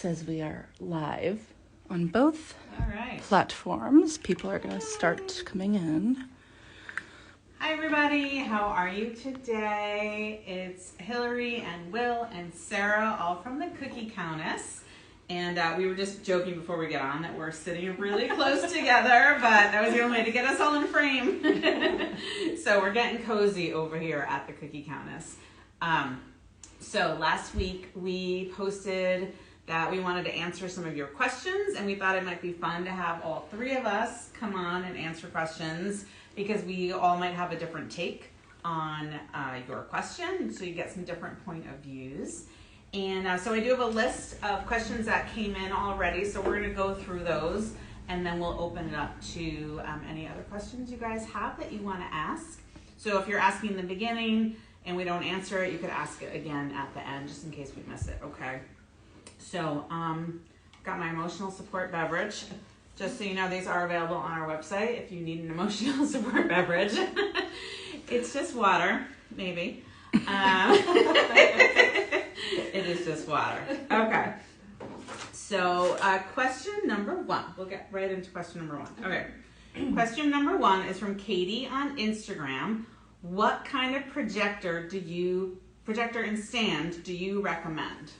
says we are live on both All right. platforms. People are going to start coming in. Hi, everybody. How are you today? It's Hillary and Will and Sarah, all from the Cookie Countess. And we were just joking before we get on that we're sitting really close together, but that was the only way to get us all in frame. So we're getting cozy over here at the Cookie Countess. So last week we posted that we wanted to answer some of your questions, and we thought it might be fun to have all three of us come on and answer questions because we all might have a different take on your question, so you get some different point of views. And so I do have a list of questions that came in already, so we're going to go through those, and then we'll open it up to any other questions you guys have that you want to ask. So if you're asking in the beginning and we don't answer it, you could ask it again at the end, just in case we miss it, okay? So, got my emotional support beverage. Just so you know, these are available on our website if you need an emotional support beverage. It's just water, maybe. It is just water. Okay. So, question number one. We'll get right into question number one. Okay. Question number one is from Katie on Instagram. What kind of projector and stand do you recommend?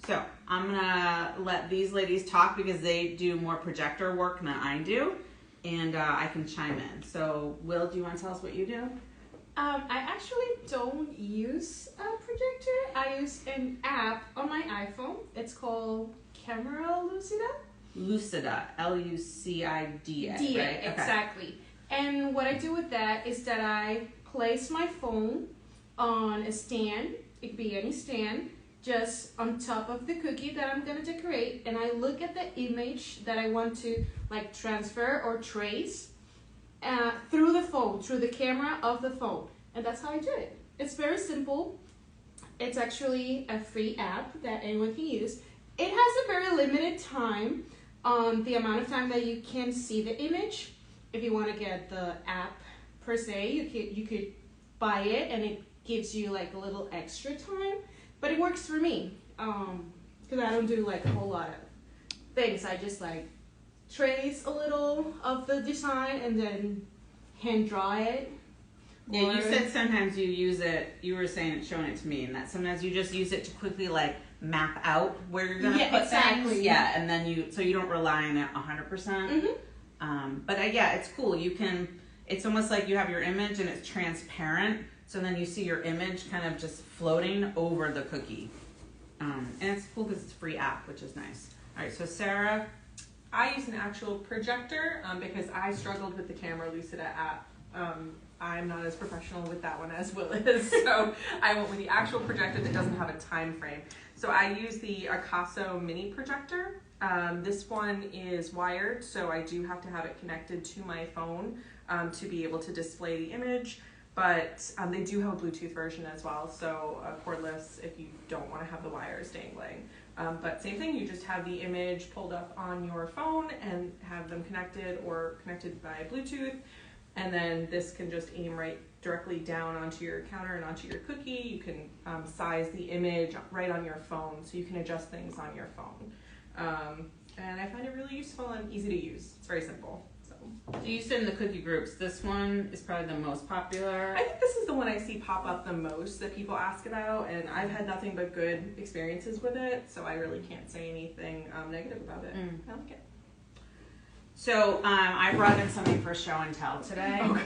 So, I'm going to let these ladies talk because they do more projector work than I do, and I can chime in. So, Will, do you want to tell us what you do? I actually don't use a projector. I use an app on my iPhone. It's called Camera Lucida. Lucida, Lucida, D-A, right? Okay. exactly. And what I do with that is that I place my phone on a stand. It could be any stand, just on top of the cookie that I'm going to decorate. And I look at the image that I want to transfer or trace through the phone, through the camera of the phone. And that's how I do it. It's very simple. It's actually a free app that anyone can use. It has a very limited time on the amount of time that you can see the image. If you want to get the app per se, you could buy it and it gives you a little extra time. But it works for me because I don't do a whole lot of things. I just trace a little of the design and then hand draw it. Yeah, you said sometimes you use it, you were showing it to me, and that sometimes you just use it to quickly map out where you're going to put exactly. things. Yeah, and then so you don't rely on it 100%. Mm-hmm. But yeah, it's cool. It's almost like you have your image and it's transparent, so then you see your image kind of just floating over the cookie. And it's cool because it's a free app, which is nice. All right, so Sarah. I use an actual projector because I struggled with the Camera Lucida app. I'm not as professional with that one as Will is, so I went with the actual projector that doesn't have a time frame. So I use the Acaso mini projector. This one is wired, so I do have to have it connected to my phone to be able to display the image. But they do have a Bluetooth version as well, so cordless if you don't want to have the wires dangling. But same thing, you just have the image pulled up on your phone and have them connected or connected by Bluetooth. And then this can just aim right directly down onto your counter and onto your cookie. You can size the image right on your phone, so you can adjust things on your phone. And I find it really useful and easy to use. It's very simple. So You said in the cookie groups, this one is probably the most popular. I think this is the one I see pop up the most that people ask about, and I've had nothing but good experiences with it, so I really can't say anything negative about it. I like it. So I brought in something for show and tell today. Oh,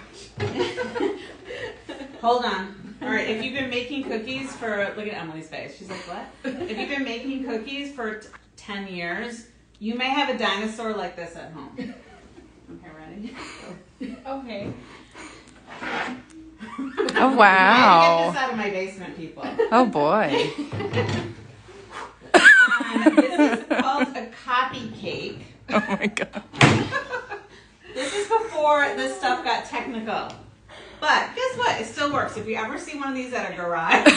Hold on. All right, if you've been making cookies for, look at Emily's face. She's like, what? If you've been making cookies for 10 years, you may have a dinosaur like this at home. Okay, ready? Okay. Oh, wow. I had to get this out of my basement, people. Oh, boy. This is called a copy cake. Oh, my God. This is before this stuff got technical. But guess what? It still works. If you ever see one of these at a garage,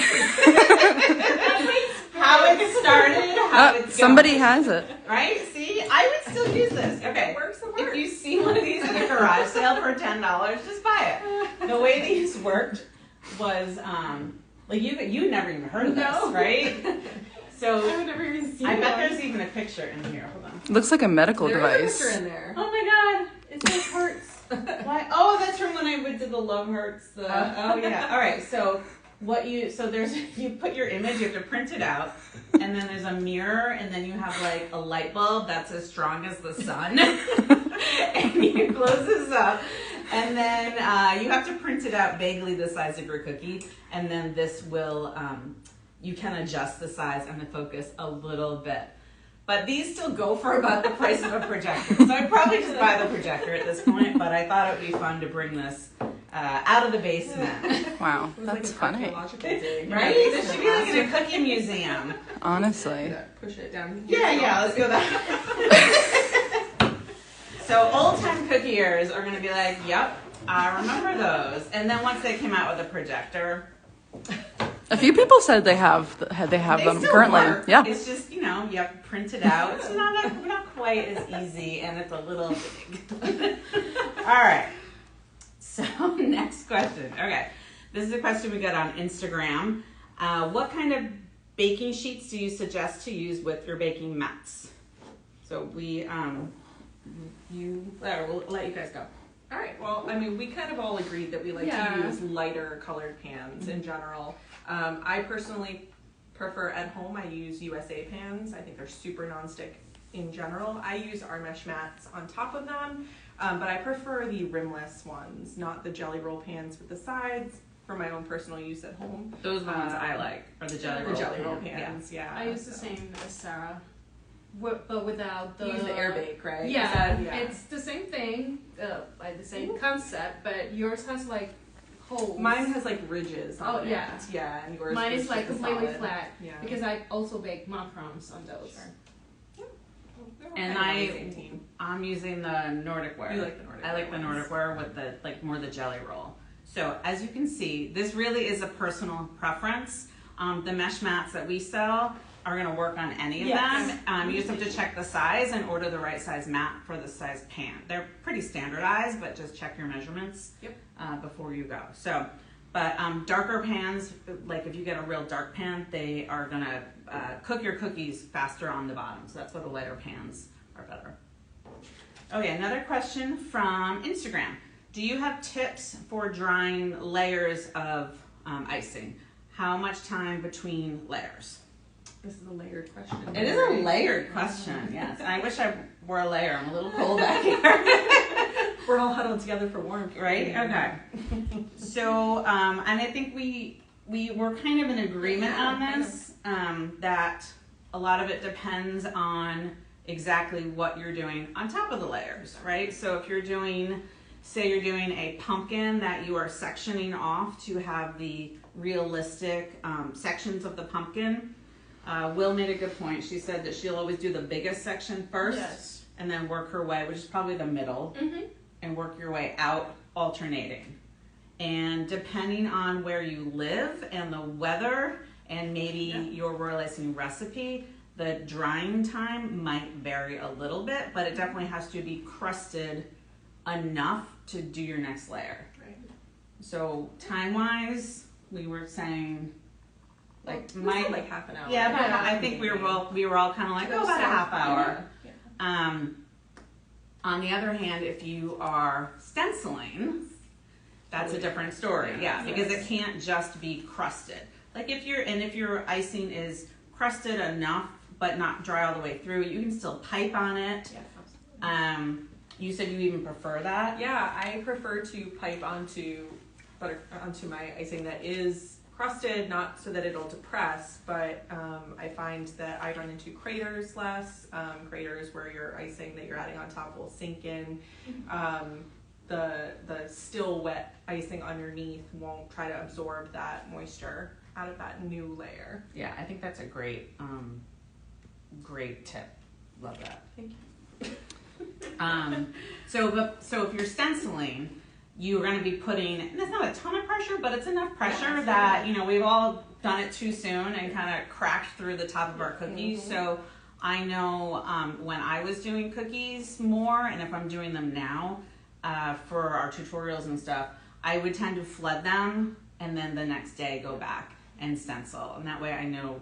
how it started, how it's Somebody going. has it. Right? See? I would still use this. Okay. It works. If you see one of these at a garage sale for $10, just buy it. The way these worked was, you never even heard of this, right? So I've never even I bet there's even a picture in here. Hold on. Looks like a medical There device. is a picture in there. Oh my god, it says hearts. Why? Oh, that's from when I did the love hearts. Oh yeah. All right. So there's you put your image. You have to print it out, and then there's a mirror, and then you have like a light bulb that's as strong as the sun, and you close this up, and then you have to print it out vaguely the size of your cookie, and then this will you can adjust the size and the focus a little bit. But these still go for about the price of a projector. So I'd probably just buy the projector at this point, but I thought it would be fun to bring this out of the basement. Wow, It was that's like funny. an archaeological dig. Right? This should be like in a cookie museum. Honestly. Yeah, push it down. Yeah, let's go that. So old-time cookiers are going to be like, yep, I remember those. And then once they came out with a projector, A few people said they have they them still currently. work. Yeah. It's just, you have to print it out. It's not quite as easy, and it's a little big. All right. So next question. Okay. This is a question we got on Instagram. What kind of baking sheets do you suggest to use with your baking mats? So we'll let you guys go. All right. Well, I mean, we kind of all agreed that we like to use lighter colored pans in general. I personally prefer at home. I use USA pans. I think they're super nonstick in general. I use our mesh mats on top of them, but I prefer the rimless ones, not the jelly roll pans with the sides. For my own personal use at home, Those ones I like are the jelly roll pans. Yeah. I use the same as Sarah, but without the. You use the air bake, right? Yeah, it's the same thing, like the same concept, but yours has like holes. Mine has like ridges on it. Yeah. Yeah, and yours Mine is is like just completely solid. flat. Yeah. Because I also bake macarons on those. Sure. And I'm using the Nordic ware. You like the Nordic I like the ones. Nordic ware with the more the jelly roll. So as you can see, this really is a personal preference. The mesh mats that we sell are going to work on any of them. You just have to check the size and order the right size mat for the size pan. They're pretty standardized, but just check your measurements before you go. So, but darker pans, like if you get a real dark pan, they are going to cook your cookies faster on the bottom. So that's why the lighter pans are better. Okay, another question from Instagram. Do you have tips for drying layers of icing? How much time between layers? This is a layered question. It is a layered question, yes. I wish I were a layer. I'm a little cold back here. We're all huddled together for warmth. Right? Okay. So, and I think we were kind of in agreement on this, that a lot of it depends on exactly what you're doing on top of the layers, right? So if you're doing, say you're doing a pumpkin that you are sectioning off to have the realistic sections of the pumpkin. Will made a good point. She said that she'll always do the biggest section first and then work her way, which is probably the middle, and work your way out alternating. And depending on where you live and the weather and maybe your royal icing recipe, the drying time might vary a little bit, but it definitely has to be crusted enough to do your next layer. Right. So time-wise, we were saying like like half an hour. Yeah, I think we were all kind of like, oh, about a half hour. Yeah. On the other hand, if you are stenciling, that's a different story. Yeah, because it can't just be crusted. Like if your icing is crusted enough but not dry all the way through, you can still pipe on it. Yeah, absolutely. You said you even prefer that? Yeah, I prefer to pipe onto my icing that is crusted, not so that it'll depress, but I find that I run into craters less. Craters where your icing that you're adding on top will sink in. The still wet icing underneath won't try to absorb that moisture out of that new layer. Yeah, I think that's a great tip. Love that. Thank you. So if you're stenciling, you're going to be putting, and it's not a ton of pressure, but it's enough pressure that, we've all done it too soon and kind of cracked through the top of our cookies. So I know when I was doing cookies more, and if I'm doing them now for our tutorials and stuff, I would tend to flood them and then the next day go back and stencil. And that way I know,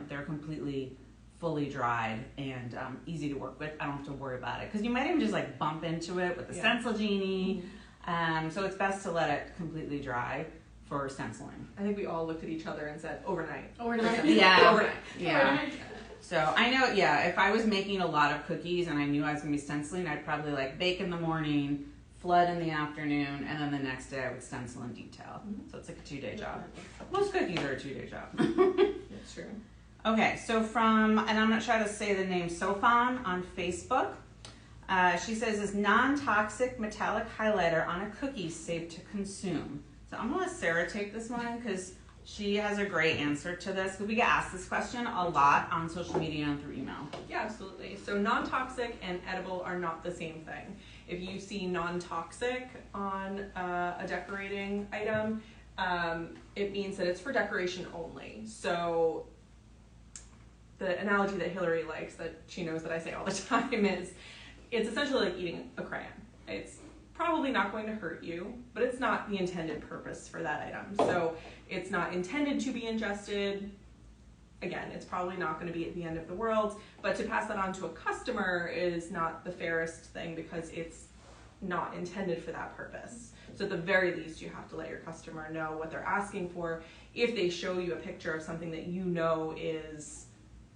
they're completely fully dried and easy to work with. I don't have to worry about it because you might even just like bump into it with the stencil genie. So it's best to let it completely dry for stenciling. I think we all looked at each other and said overnight. Yeah. Overnight. Yeah. So I know, if I was making a lot of cookies and I knew I was gonna be stenciling, I'd probably like bake in the morning, flood in the afternoon, and then the next day I would stencil in detail. So it's like a 2-day job. Most cookies are a 2-day job. That's true. Okay, so and I'm not sure how to say the name, Sofan on Facebook. She says, is non-toxic metallic highlighter on a cookie safe to consume? So I'm gonna let Sarah take this one because she has a great answer to this. Because we get asked this question a lot on social media and through email. Yeah, absolutely. So non-toxic and edible are not the same thing. If you see non-toxic on a decorating item, it means that it's for decoration only. So the analogy that Hillary likes, that she knows that I say all the time, is it's essentially like eating a crayon. It's probably not going to hurt you, but it's not the intended purpose for that item. So it's not intended to be ingested. Again, it's probably not going to be at the end of the world, but to pass that on to a customer is not the fairest thing because it's not intended for that purpose. So at the very least, you have to let your customer know what they're asking for. If they show you a picture of something that you know is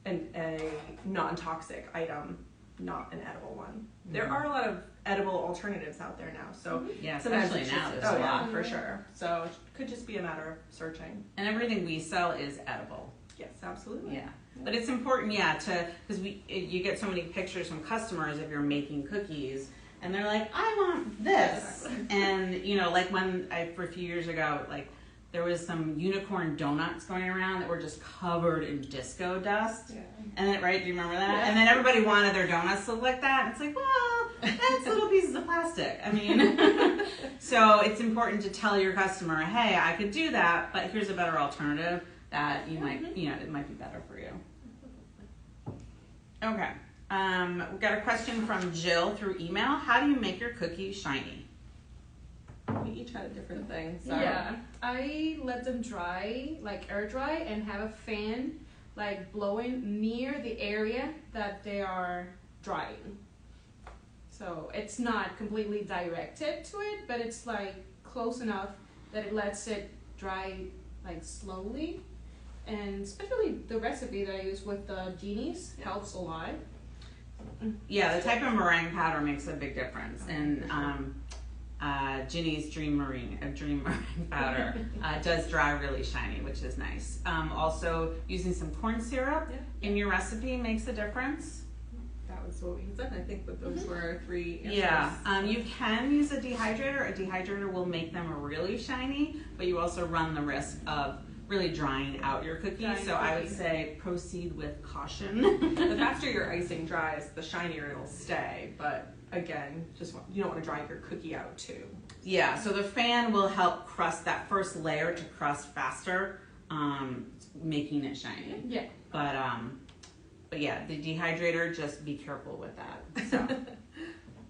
a non-toxic item, not an edible one. There are a lot of edible alternatives out there now, so Yeah, sometimes especially it's now. just, There's a lot. for sure. So it could just be a matter of searching. And everything we sell is edible. Yes, absolutely. Yeah. But it's important, because you get so many pictures from customers if you're making cookies, and they're like, I want this. And, like for a few years ago, like, there was some unicorn donuts going around that were just covered in disco dust. Yeah. And then, right, do you remember that? Yeah. And then everybody wanted their donuts to look like that. And it's like, well, that's little pieces of plastic. I mean, so it's important to tell your customer, hey, I could do that, but here's a better alternative that you might, it might be better for you. Okay. We've got a question from Jill through email. How do you make your cookies shiny? We each had a different thing. So. Yeah, I let them dry, like air dry, and have a fan like blowing near the area that they are drying. So it's not completely directed to it, but it's like close enough that it lets it dry like slowly. And especially the recipe that I use with the genies helps a lot. Yeah, the type of meringue powder makes a big difference. And Ginny's Dream Meringue powder does dry really shiny, which is nice. Also, using some corn syrup in your recipe makes a difference. That was what we had said. I think that those were our 3 answers. Yeah, you can use a dehydrator. A dehydrator will make them really shiny, but you also run the risk of really drying out your cookies. So I would say proceed with caution. The faster your icing dries, the shinier it'll stay. But again, you don't want to dry your cookie out too. Yeah, so the fan will help crust that first layer to crust faster, making it shiny. Yeah. But yeah, the dehydrator, just be careful with that. So,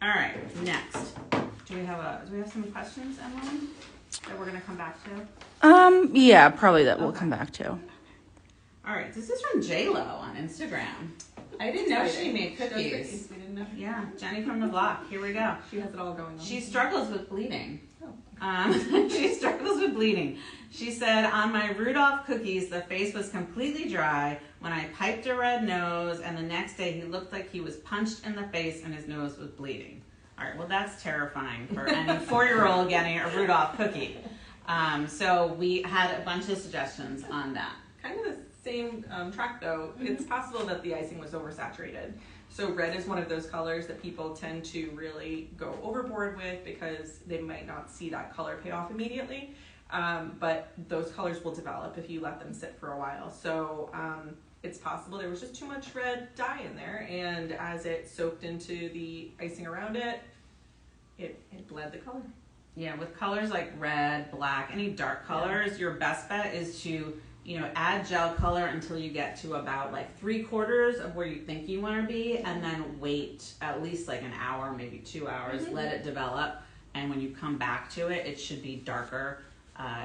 all right, next, do we have some questions, Emily, that we're gonna come back to? Yeah, probably that we'll come back to. All right, this is from JLo on Instagram. I didn't know she made cookies. We didn't know. Yeah, Jenny from the block. Here we go. She has it all going on. She struggles with bleeding. Oh. She struggles with bleeding. She said, on my Rudolph cookies, the face was completely dry when I piped a red nose, and the next day he looked like he was punched in the face and his nose was bleeding. All right, well, that's terrifying for any 4-year-old getting a Rudolph cookie. So we had a bunch of suggestions on that. Kind of the same track though. It's possible that the icing was oversaturated. So red is one of those colors that people tend to really go overboard with because they might not see that color pay off immediately. But those colors will develop if you let them sit for a while. So it's possible there was just too much red dye in there, and as it soaked into the icing around it, it bled the color. Yeah, with colors like red, black, any dark colors, your best bet is to, add gel color until you get to about like 3/4 of where you think you want to be, and then wait at least like an hour, maybe 2 hours, let it develop, and when you come back to it, it should be darker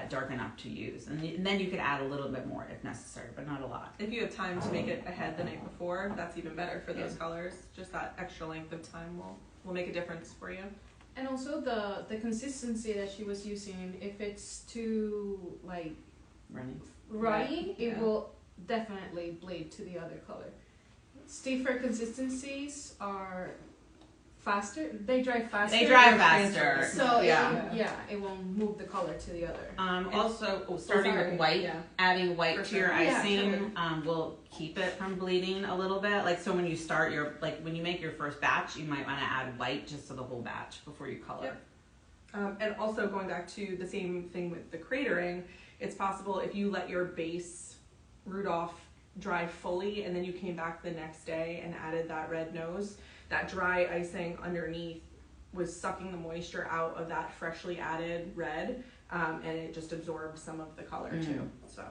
dark enough to use. And then you could add a little bit more if necessary, but not a lot. If you have time to make it ahead the night before, that's even better for those colors. Just that extra length of time will make a difference for you. And also the consistency that she was using, if it's too like runny, it will definitely bleed to the other color. Stiffer consistencies are faster. They dry faster. So it won't move the color to the other. Also, starting with white, adding white to your icing will keep it from bleeding a little bit. Like, so when you start when you make your first batch, you might want to add white just to the whole batch before you color. Yep. And also going back to the same thing with the cratering, it's possible if you let your base Rudolph dry fully and then you came back the next day and added that red nose, that dry icing underneath was sucking the moisture out of that freshly added red, and it just absorbed some of the color too. So,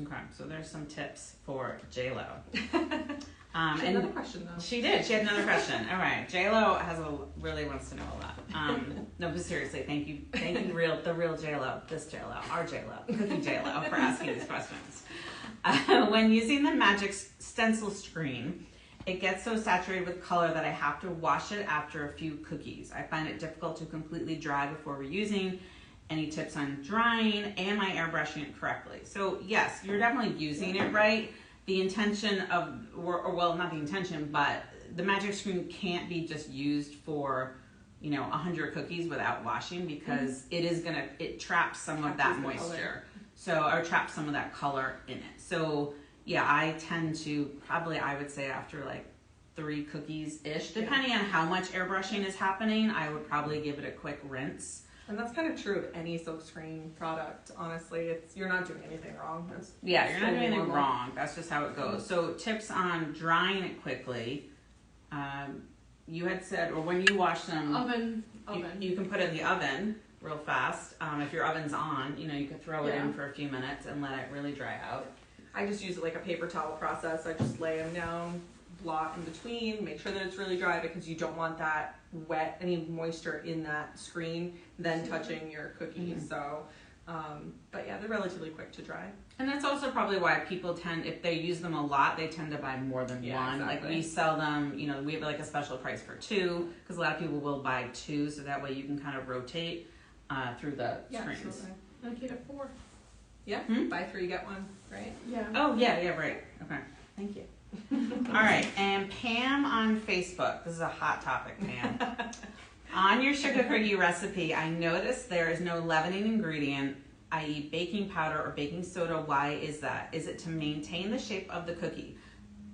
okay, so there's some tips for J-Lo. She had another question though. She did. She had another question. All right, J-Lo really wants to know a lot. No, but seriously, thank you, the real J-Lo, this J-Lo, our J-Lo, Cookie J-Lo, for asking these questions. When using the magic stencil screen, it gets so saturated with color that I have to wash it after a few cookies. I find it difficult to completely dry before reusing. Any tips on drying? Am I airbrushing it correctly? So yes, you're definitely using it right. The intention not the intention, but the magic screen can't be just used for 100 cookies without washing, because it traps some of that moisture. Or traps some of that color in it. So yeah, I tend to I would say after like 3 cookies-ish, depending on how much airbrushing is happening, I would probably give it a quick rinse. And that's kind of true of any silkscreen product, honestly. You're not doing anything wrong. You're not doing anything wrong. That's just how it goes. So tips on drying it quickly. You had said, or when you wash them, oven. You can put it in the oven real fast. If your oven's on, you could throw it in for a few minutes and let it really dry out. I just use it like a paper towel process. I just lay them down, blot in between, make sure that it's really dry, because you don't want that wet, any moisture in that screen then touching your cookies. Mm-hmm. So, but yeah, they're relatively quick to dry. And that's also probably why people tend, if they use them a lot, they tend to buy more than one. Exactly. Like we sell them, we have like a special price for 2, because a lot of people will buy 2, so that way you can kind of rotate through the screens. Absolutely. And keep it 4. Yeah, buy 3, get 1, right? Yeah. Oh, yeah, right. Okay, thank you. All right, and Pam on Facebook. This is a hot topic, Pam. On your sugar cookie recipe, I noticed there is no leavening ingredient, i.e. baking powder or baking soda. Why is that? Is it to maintain the shape of the cookie?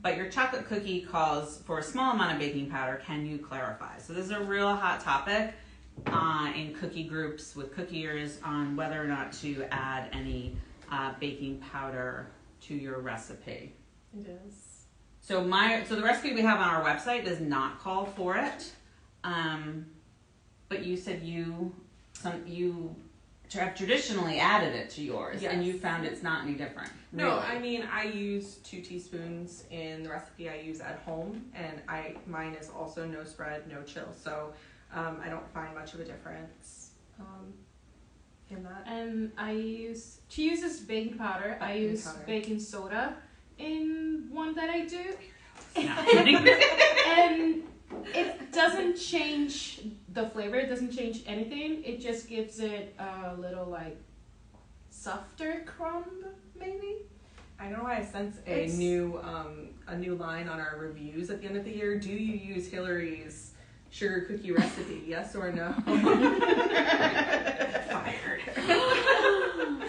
But your chocolate cookie calls for a small amount of baking powder. Can you clarify? So this is a real hot topic in cookie groups with cookiers on whether or not to add any baking powder to your recipe. It is. So the recipe we have on our website does not call for it. But you said you have traditionally added it to yours, and you found it's not any different. No, really. I mean, I use 2 teaspoons in the recipe I use at home, and mine is also no spread, no chill. So I don't find much of a difference in that. And she uses baking powder. I use baking soda in one that I do. And it doesn't change the flavor, it doesn't change anything. It just gives it a little like softer crumb, maybe. I know I sense a new line on our reviews at the end of the year. Do you use Hillary's sugar cookie recipe? Yes or no? Fired.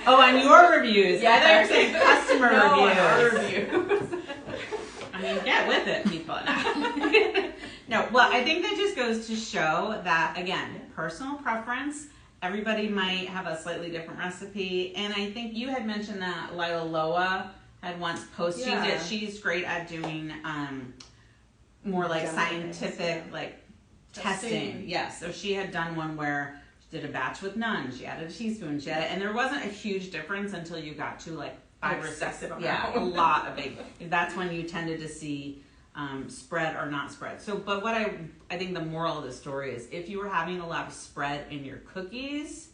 Oh, on your reviews. Yeah, I thought you were saying customer reviews. Our reviews. I mean, get with it, people. No, well, I think that just goes to show that, again, personal preference. Everybody might have a slightly different recipe. And I think you had mentioned that Lila Loa had once posted. She's great at doing more like scientific, like testing. Yes. So she had done one where she did a batch with none. She added a teaspoon. And there wasn't a huge difference until you got to like 5 or 6. Yeah, a lot of big. That's when you tended to see spread or not spread. So, but what I think the moral of the story is, if you were having a lot of spread in your cookies,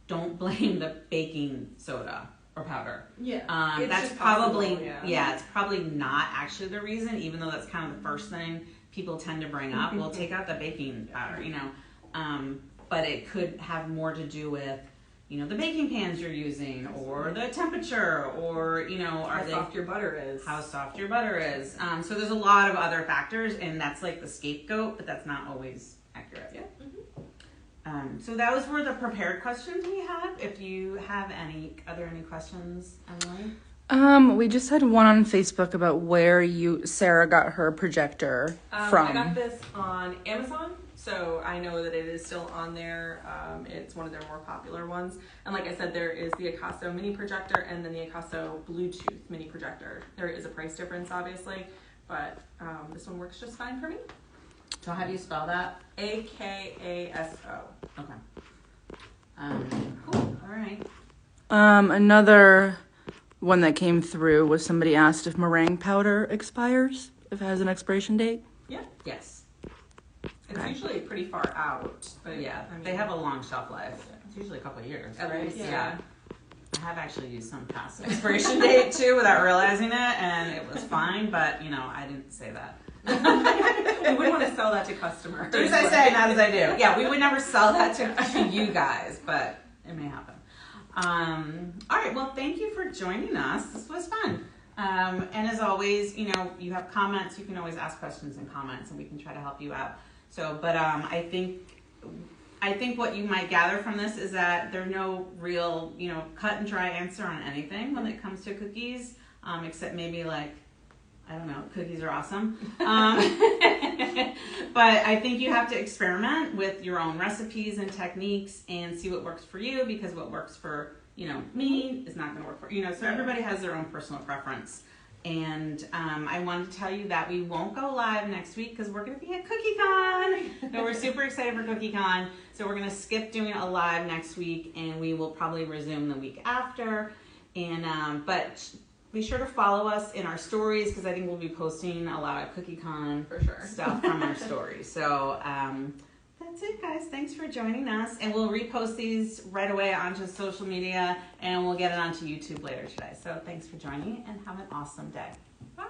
don't blame the baking soda or powder. Yeah. It's That's just probably, possible, yeah. it's probably not actually the reason, even though that's kind of the first thing people tend to bring up. Well, take out the baking powder, you know. But it could have more to do with, you know, the baking pans you're using, or the temperature, or, you know, How soft your butter is. how soft your butter is. So there's a lot of other factors, and that's like the scapegoat, but that's not always accurate. Yeah. So those were the prepared questions we had. If you have any, are there any questions, Emily? We just had one on Facebook about where Sarah got her projector from. I got this on Amazon, so I know that it is still on there. It's one of their more popular ones. And like I said, there is the Akaso mini projector and then the Akaso Bluetooth mini projector. There is a price difference, obviously, but this one works just fine for me. So how do you spell that? Akaso. Okay. Cool. All right. Another one that came through was somebody asked if meringue powder expires, if it has an expiration date. Yeah. Yes. It's Okay. usually pretty far out, but Yeah, I mean, they have a long shelf life. It's usually a couple of years. At least, Yeah. I have actually used some past expiration date too without realizing it, and it was fine, but you know, I didn't say that. We wouldn't want to sell that to customers. Do as I say, not as I do. Yeah, we would never sell that to you guys, but it may happen. All right, well, thank you for joining us. This was fun. And as always, you know, you have comments, you can always ask questions in comments, and we can try to help you out. So, but I think what you might gather from this is that there's no real, you know, cut and dry answer on anything when it comes to cookies, except maybe like, I don't know, cookies are awesome. But I think you have to experiment with your own recipes and techniques and see what works for you, because what works for, you know, me is not going to work for, you know, so everybody has their own personal preference. And I wanted to tell you that we won't go live next week because we're going to be at Cookie Con. So we're super excited for Cookie Con. So we're going to skip doing a live next week, and we will probably resume the week after. And but be sure to follow us in our stories, because I think we'll be posting a lot of Cookie Con For sure. stuff from our stories. So that's it, guys. Thanks for joining us. And we'll repost these right away onto social media, and we'll get it onto YouTube later today. So thanks for joining, and have an awesome day. Bye.